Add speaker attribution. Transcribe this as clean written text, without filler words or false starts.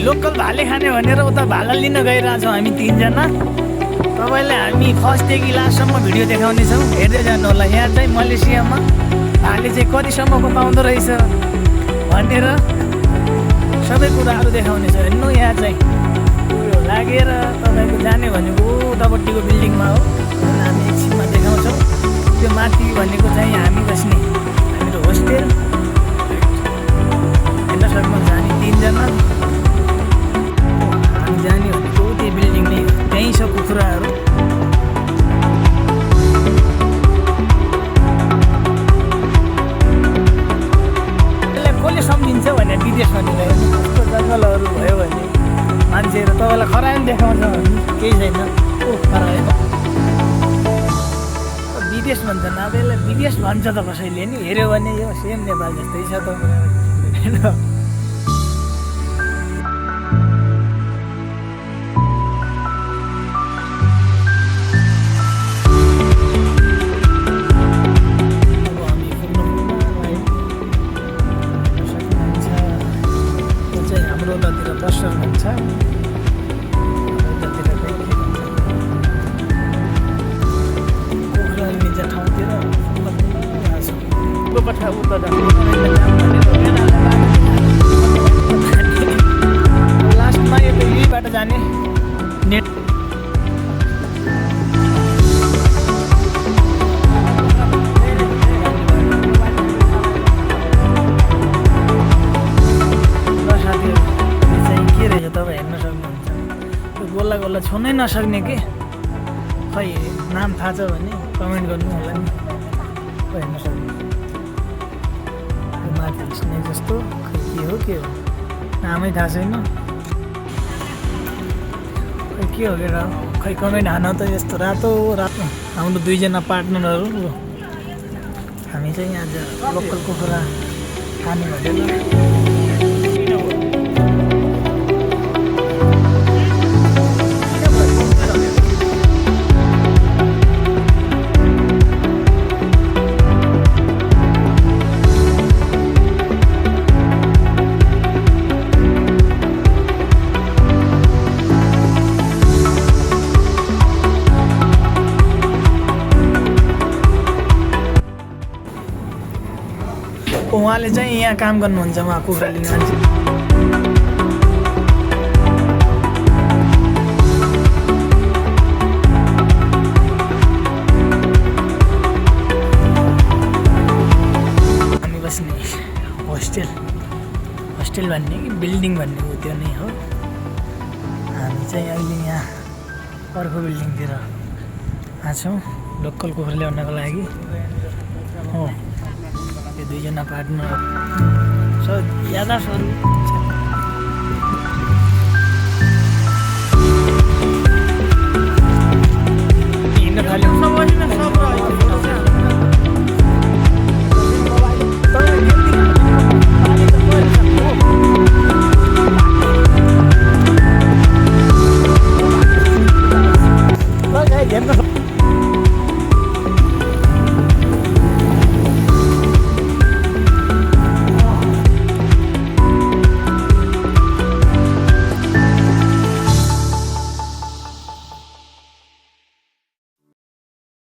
Speaker 1: Local भाले खाने भनेर उता भाला लिन गइरहेछौँ हामी तीनजना। तपाईँलाई हामी फर्स्टदेखि लास्टसम्म भिडियो देखाउनेछौँ, हेर्दै जानु होला। यहाँ चाहिँ मलेसियामा भाले चाहिँ कतिसम्मको पाउँदो रहेछ भनेर सबै कुराहरू देखाउनेछ। हेर्नु यहाँ चाहिँ उयो लागेर तपाईँको जाने भनेको उतापट्टिको बिल्डिङमा हो, हामी एकछिनमा देखाउँछौँ। त्यो माथि भनेको चाहिँ हामी बस्ने हामीहरू होस्टेल हेर्न सक्नुहुन्छ। हामी तीनजना हामी जाने भनेको त्यो बिल्डिङ नै हो, त्यहीँ छ कुखुराहरू। त्यसलाई कसले सम्झिन्छ भने विदेश भनेर कस्तो जङ्गलहरू भयो भने मान्छेहरू तपाईँलाई खरायो देखाउँछ भने केही छैन। खरायो विदेश भन्छन्, अब यसलाई विदेश भन्छ त कसैले नि, हेऱ्यो भने यो सेम नेपाल जस्तै छ त होइन। लास्टमा यही बाटो जाने नेट के रहेछ तपाईँ हेर्न सक्नुहुन्छ। त्यो गोला गोला छुनै नसक्ने के, खै नाम थाहा छ भने कमेन्ट गर्नु होला नि, हेर्न सक्नुहुन्छ। माथि स्नेक जस्तो खै के हो नामै थाहा छैन, खै के हो के खै कमेन्ट हान त। यस्तो रातो हाम्रो दुईजना पार्टनरहरू हामी चाहिँ आज लोकल कुखुरा खाने भनेर उहाँले चाहिँ यहाँ काम गर्नुहुन्छ, उहाँ कुखुरा लिने मान्छे। हामी बस्ने होस्टेल भन्ने कि बिल्डिङ भन्ने हो त्यो नै हो। हामी चाहिँ अहिले यहाँ अर्को बिल्डिङतिर आएको छौँ लोकल कुखुरा ल्याउनको लागि हो। यो दुईजना पार्टनर यादासहरू हिँड्न थाल्यो। हेर्नु